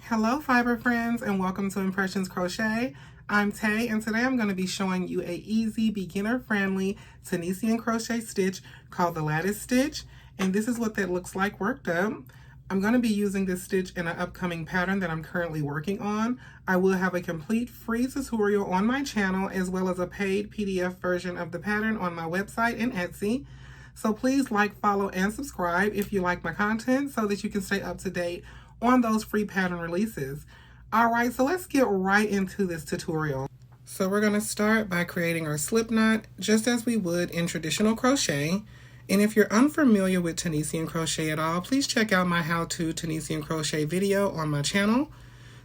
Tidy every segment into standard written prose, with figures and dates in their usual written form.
Hello fiber friends and welcome to Impressions Crochet. I'm Tay and today I'm going to be showing you a easy beginner friendly Tunisian crochet stitch called the lattice stitch, and this is what that looks like worked up. I'm going to be using this stitch in an upcoming pattern that I'm currently working on. I will have a complete free tutorial on my channel as well as a paid PDF version of the pattern on my website and Etsy. So please like, follow, and subscribe if you like my content so that you can stay up to date on those free pattern releases. Alright, so let's get right into this tutorial. So we're going to start by creating our slip knot just as we would in traditional crochet. And if you're unfamiliar with Tunisian crochet at all, please check out my how-to Tunisian crochet video on my channel.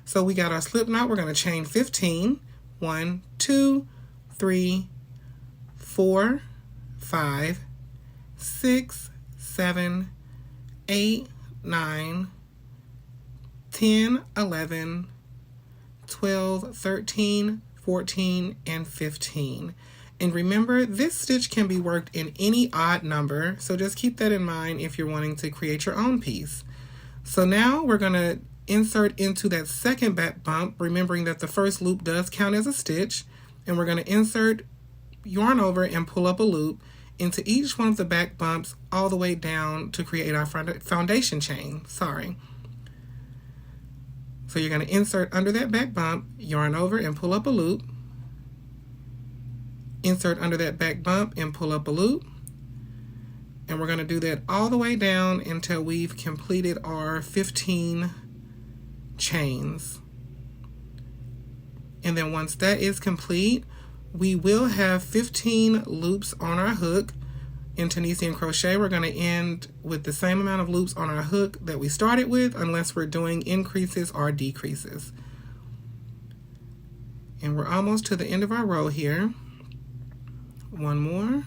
So we got our slip knot, we're going to chain 15. 1, 2, 3, 4, 5, 6, 7, 8, 9, 10, 11, 12, 13, 14, and 15. And remember, this stitch can be worked in any odd number, so just keep that in mind if you're wanting to create your own piece. So now we're going to insert into that second back bump, remembering that the first loop does count as a stitch, and we're going to insert, yarn over, and pull up a loop into each one of the back bumps all the way down to create our foundation chain. So you're going to insert under that back bump, yarn over and pull up a loop, insert under that back bump and pull up a loop, and we're going to do that all the way down until we've completed our 15 chains. And then once that is complete, we will have 15 loops on our hook. In Tunisian crochet, we're going to end with the same amount of loops on our hook that we started with, unless we're doing increases or decreases. And we're almost to the end of our row here. One more.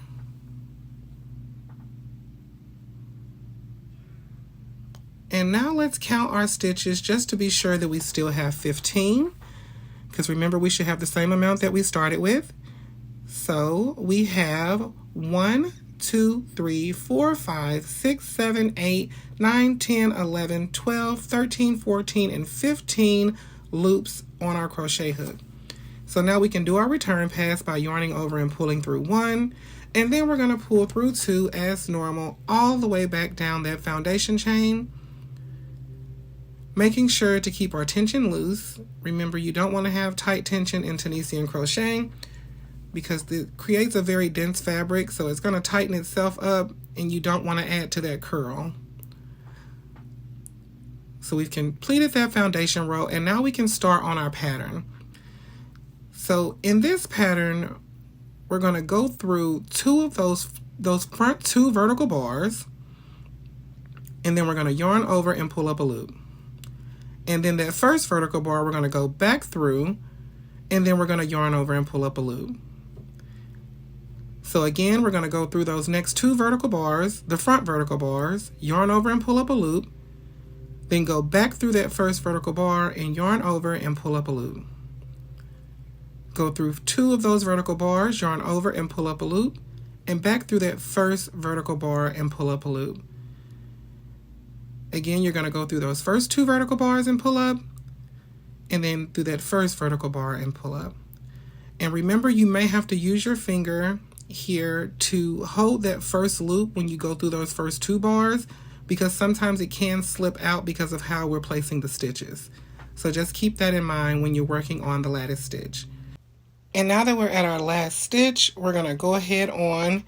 And now let's count our stitches just to be sure that we still have 15, because remember we should have the same amount that we started with. So we have 1, 2, 3, 4, 5, 6, 7, 8, 9, 10, 11, 12, 13, 14, and 15 loops on our crochet hook. So now we can do our return pass by yarning over and pulling through 1, and then we're going to pull through 2 as normal all the way back down that foundation chain, making sure to keep our tension loose. Remember, you don't want to have tight tension in Tunisian crochet, because it creates a very dense fabric, so it's going to tighten itself up and you don't want to add to that curl. So we've completed that foundation row, and now we can start on our pattern. So in this pattern, we're going to go through 2 of those front 2 vertical bars, and then we're going to yarn over and pull up a loop. And then that first vertical bar, we're going to go back through, and then we're going to yarn over and pull up a loop. So again, we're going to go through those next 2 vertical bars, the front vertical bars, yarn over and pull up a loop, then go back through that first vertical bar and yarn over and pull up a loop. Go through 2 of those vertical bars, yarn over and pull up a loop, and back through that first vertical bar and pull up a loop. Again, you're going to go through those first 2 vertical bars and pull up, and then through that first vertical bar and pull up. And remember, you may have to use your finger here to hold that first loop when you go through those first 2 bars, because sometimes it can slip out because of how we're placing the stitches. So just keep that in mind when you're working on the lattice stitch. And now that we're at our last stitch, we're going to go ahead on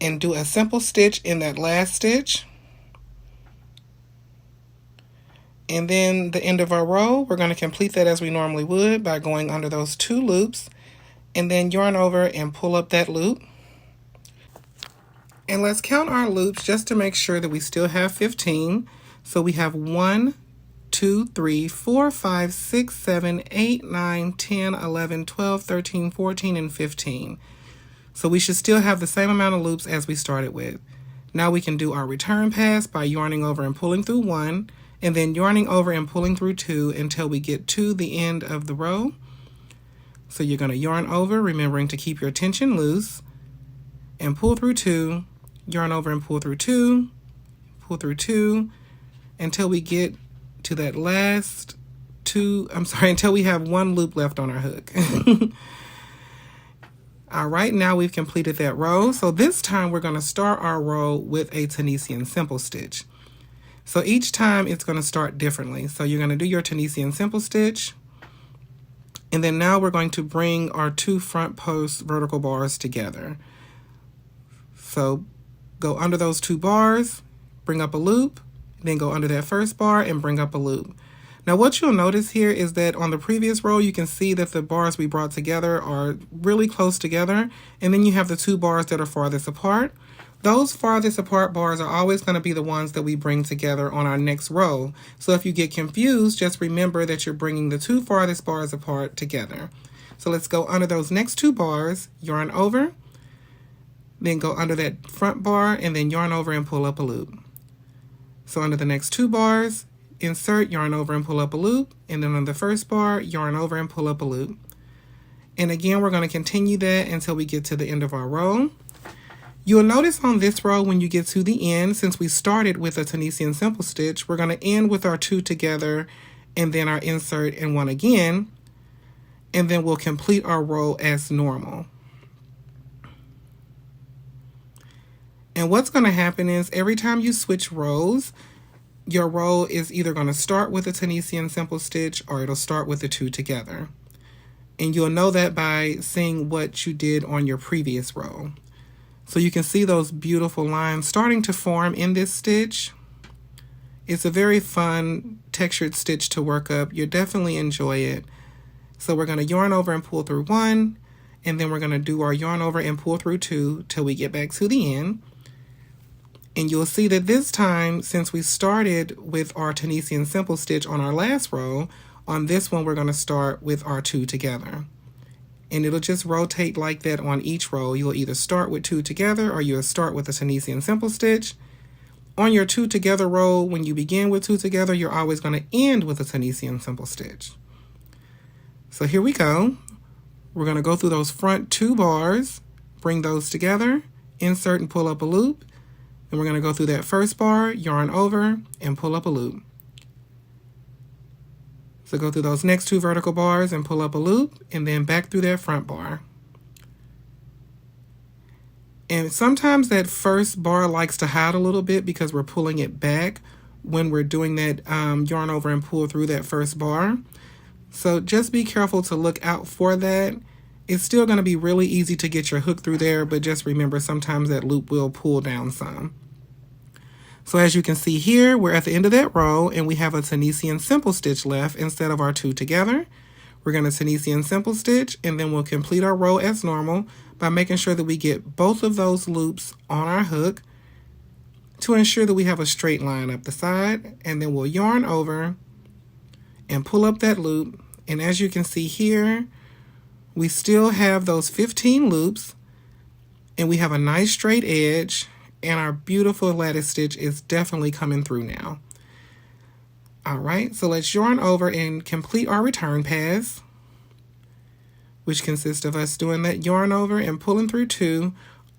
and do a simple stitch in that last stitch. And then the end of our row, we're going to complete that as we normally would by going under those 2 loops, and then yarn over and pull up that loop. And let's count our loops just to make sure that we still have 15. So we have 1, 2, 3, 4, 5, 6, 7, 8, 9, 10, 11, 12, 13, 14, and 15. So we should still have the same amount of loops as we started with. Now we can do our return pass by yarning over and pulling through 1, and then yarning over and pulling through 2 until we get to the end of the row. So you're going to yarn over, remembering to keep your tension loose, and pull through 2, yarn over and pull through 2, pull through 2, until we get to that last until we have one loop left on our hook. All right, now we've completed that row. So this time we're going to start our row with a Tunisian simple stitch. So each time it's going to start differently. So you're going to do your Tunisian simple stitch. And then now we're going to bring our 2 front post vertical bars together. So go under those 2 bars, bring up a loop, then go under that first bar and bring up a loop. Now what you'll notice here is that on the previous row you can see that the bars we brought together are really close together, and then you have the 2 bars that are farthest apart. Those farthest apart bars are always going to be the ones that we bring together on our next row. So if you get confused, just remember that you're bringing the 2 farthest bars apart together. So let's go under those next 2 bars, yarn over, then go under that front bar and then yarn over and pull up a loop. So under the next 2 bars, insert, yarn over and pull up a loop, and then on the first bar, yarn over and pull up a loop. And again, we're going to continue that until we get to the end of our row. You'll notice on this row when you get to the end, since we started with a Tunisian simple stitch, we're going to end with our 2 together and then our insert and 1 again, and then we'll complete our row as normal. And what's going to happen is every time you switch rows, your row is either going to start with a Tunisian simple stitch or it'll start with the 2 together. And you'll know that by seeing what you did on your previous row. So you can see those beautiful lines starting to form in this stitch. It's a very fun textured stitch to work up. You'll definitely enjoy it. So we're going to yarn over and pull through 1, and then we're going to do our yarn over and pull through 2 till we get back to the end. And you'll see that this time, since we started with our Tunisian simple stitch on our last row, on this one we're going to start with our 2 together. And it'll just rotate like that on each row. You'll either start with 2 together or you'll start with a Tunisian simple stitch. On your 2 together row, when you begin with 2 together, you're always going to end with a Tunisian simple stitch. So here we go. We're going to go through those front 2 bars, bring those together, insert and pull up a loop. Then we're going to go through that first bar, yarn over, and pull up a loop. So go through those next 2 vertical bars and pull up a loop, and then back through that front bar. And sometimes that first bar likes to hide a little bit because we're pulling it back when we're doing that yarn over and pull through that first bar. So just be careful to look out for that. It's still going to be really easy to get your hook through there, but just remember sometimes that loop will pull down some. So as you can see here, we're at the end of that row and we have a Tunisian simple stitch left instead of our 2 together. We're going to Tunisian simple stitch, and then we'll complete our row as normal by making sure that we get both of those loops on our hook to ensure that we have a straight line up the side, and then we'll yarn over and pull up that loop. And as you can see here, we still have those 15 loops and we have a nice straight edge, and our beautiful lattice stitch is definitely coming through now. All right, so let's yarn over and complete our return pass, which consists of us doing that yarn over and pulling through 2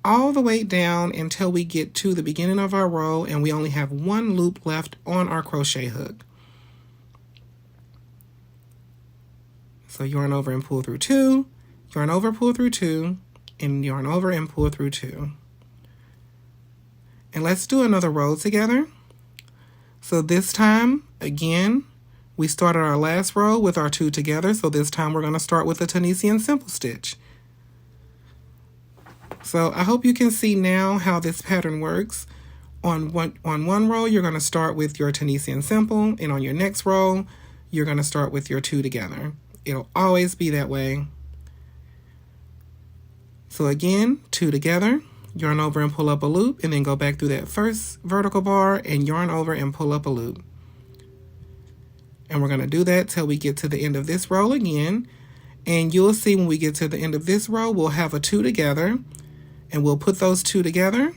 all the way down until we get to the beginning of our row and we only have 1 loop left on our crochet hook. So yarn over and pull through 2, yarn over, pull through 2, and yarn over and pull through 2. And let's do another row together. So this time, again, we started our last row with our 2 together, so this time we're going to start with a Tunisian simple stitch. So I hope you can see now how this pattern works. On one row, you're going to start with your Tunisian simple, and on your next row, you're going to start with your 2 together. It'll always be that way. So again, 2 together, yarn over and pull up a loop, and then go back through that first vertical bar and yarn over and pull up a loop. And we're going to do that till we get to the end of this row again. And you'll see when we get to the end of this row, we'll have a 2 together, and we'll put those 2 together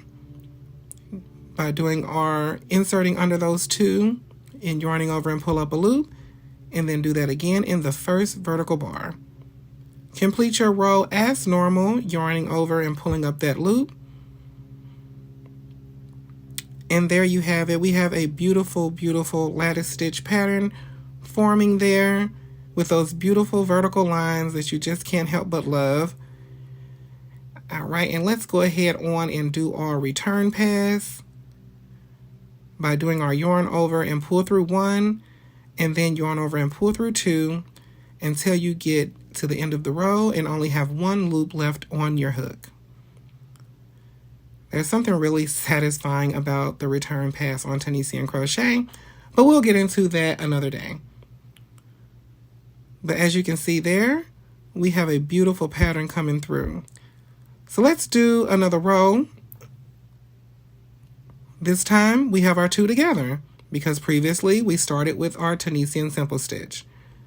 by doing our inserting under those 2 and yarning over and pull up a loop, and then do that again in the first vertical bar. Complete your row as normal, yarning over and pulling up that loop. And there you have it. We have a beautiful, beautiful lattice stitch pattern forming there with those beautiful vertical lines that you just can't help but love. All right, and let's go ahead on and do our return pass by doing our yarn over and pull through 1, and then yarn over and pull through 2 until you get to the end of the row and only have 1 loop left on your hook. There's something really satisfying about the return pass on Tunisian crochet, but we'll get into that another day. But as you can see there, we have a beautiful pattern coming through. So let's do another row. This time we have our 2 together because previously we started with our Tunisian simple stitch.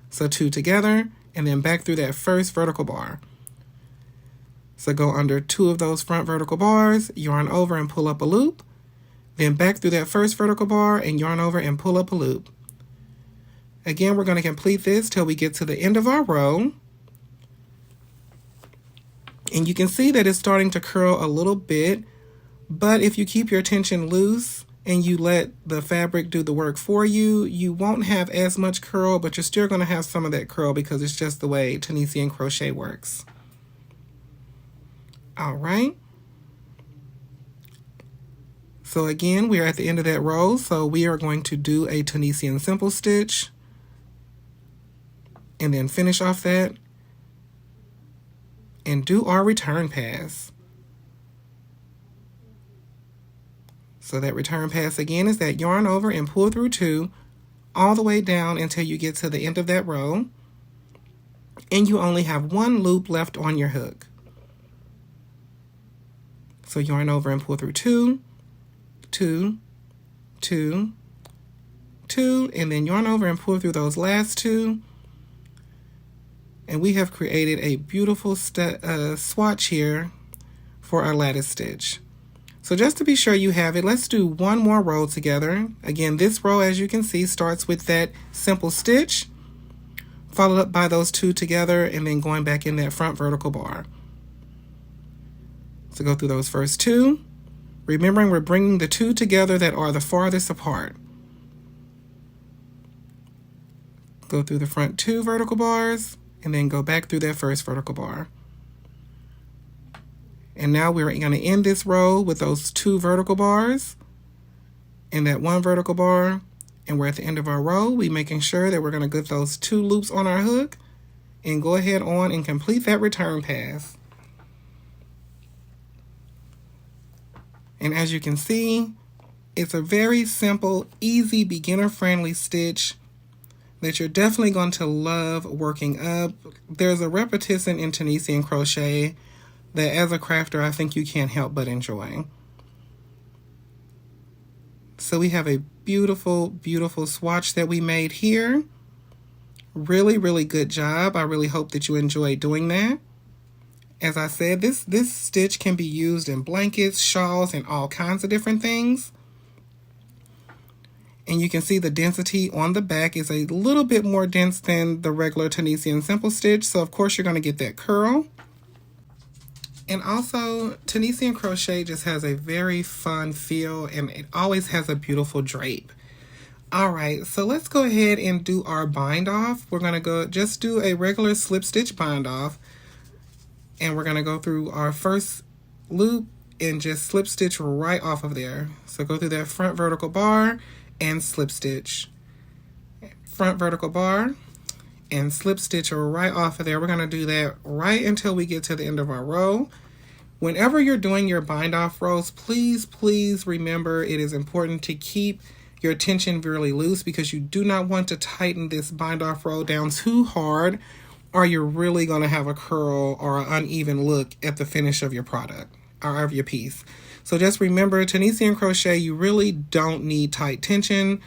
So 2 together and then back through that first vertical bar. So go under 2 of those front vertical bars, yarn over and pull up a loop, then back through that first vertical bar and yarn over and pull up a loop. Again, we're going to complete this till we get to the end of our row. And you can see that it's starting to curl a little bit, but if you keep your tension loose and you let the fabric do the work for you, you won't have as much curl, but you're still going to have some of that curl because it's just the way Tunisian crochet works. All right. So again, we are at the end of that row, so we are going to do a Tunisian simple stitch and then finish off that and do our return pass. So that return pass again is that yarn over and pull through 2 all the way down until you get to the end of that row and you only have 1 loop left on your hook. So yarn over and pull through 2, 2, 2, 2, and then yarn over and pull through those last 2. And we have created a beautiful swatch here for our lattice stitch. So just to be sure you have it, let's do one more row together. Again, this row, as you can see, starts with that simple stitch, followed up by those 2 together, and then going back in that front vertical bar. So go through those first 2, remembering we're bringing the 2 together that are the farthest apart. Go through the front 2 vertical bars, and then go back through that first vertical bar. And now we're going to end this row with those 2 vertical bars and that 1 vertical bar, and we're at the end of our row. We're making sure that we're going to get those 2 loops on our hook and go ahead on and complete that return pass. And as you can see, it's a very simple, easy, beginner-friendly stitch that you're definitely going to love working up. There's a repetition in Tunisian crochet that as a crafter, I think you can't help but enjoy. So we have a beautiful, beautiful swatch that we made here. Really, really good job. I really hope that you enjoyed doing that. As I said, this stitch can be used in blankets, shawls, and all kinds of different things. And you can see the density on the back is a little bit more dense than the regular Tunisian simple stitch. So of course you're going to get that curl. And also Tunisian crochet just has a very fun feel, and it always has a beautiful drape. All right, so let's go ahead and do our bind off. We're going to just do a regular slip stitch bind off. And we're going to go through our first loop and just slip stitch right off of there. So go through that front vertical bar and slip stitch. Front vertical bar and slip stitch right off of there. We're going to do that right until we get to the end of our row. Whenever you're doing your bind off rows, please, please remember it is important to keep your tension really loose because you do not want to tighten this bind off row down too hard, or you're really going to have a curl or an uneven look at the finish of your product or of your piece. So just remember, Tunisian crochet, you really don't need tight tension.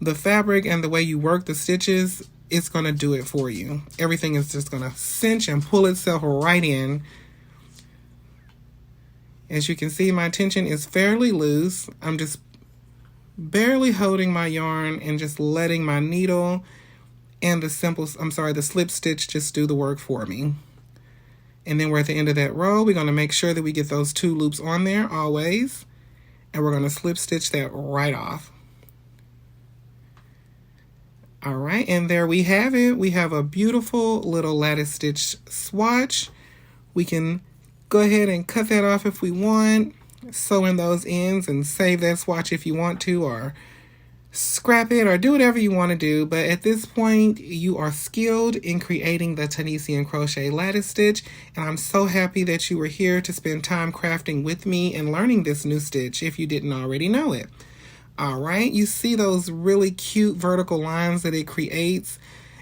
The fabric and the way you work the stitches, it's going to do it for you. Everything is just going to cinch and pull itself right in. As you can see, my tension is fairly loose. I'm just barely holding my yarn and just letting my needle and the slip stitch just do the work for me. And then we're at the end of that row. We're going to make sure that we get those 2 loops on there always. And we're going to slip stitch that right off. All right, and there we have it. We have a beautiful little lattice stitch swatch. We can go ahead and cut that off if we want, sew in those ends and save that swatch if you want to, or scrap it, or do whatever you want to do. But at this point, you are skilled in creating the Tunisian crochet lattice stitch, and I'm so happy that you were here to spend time crafting with me and learning this new stitch if you didn't already know it. All right, you see those really cute vertical lines that it creates?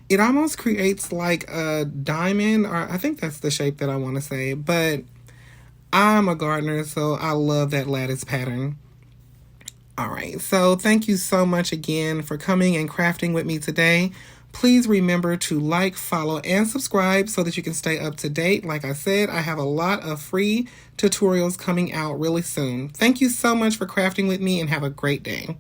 It almost creates like a diamond, or I think that's the shape that I want to say, but I'm a gardener, so I love that lattice pattern. All right, so thank you so much again for coming and crafting with me today. Please remember to like, follow, and subscribe so that you can stay up to date. Like I said, I have a lot of free tutorials coming out really soon. Thank you so much for crafting with me, and have a great day.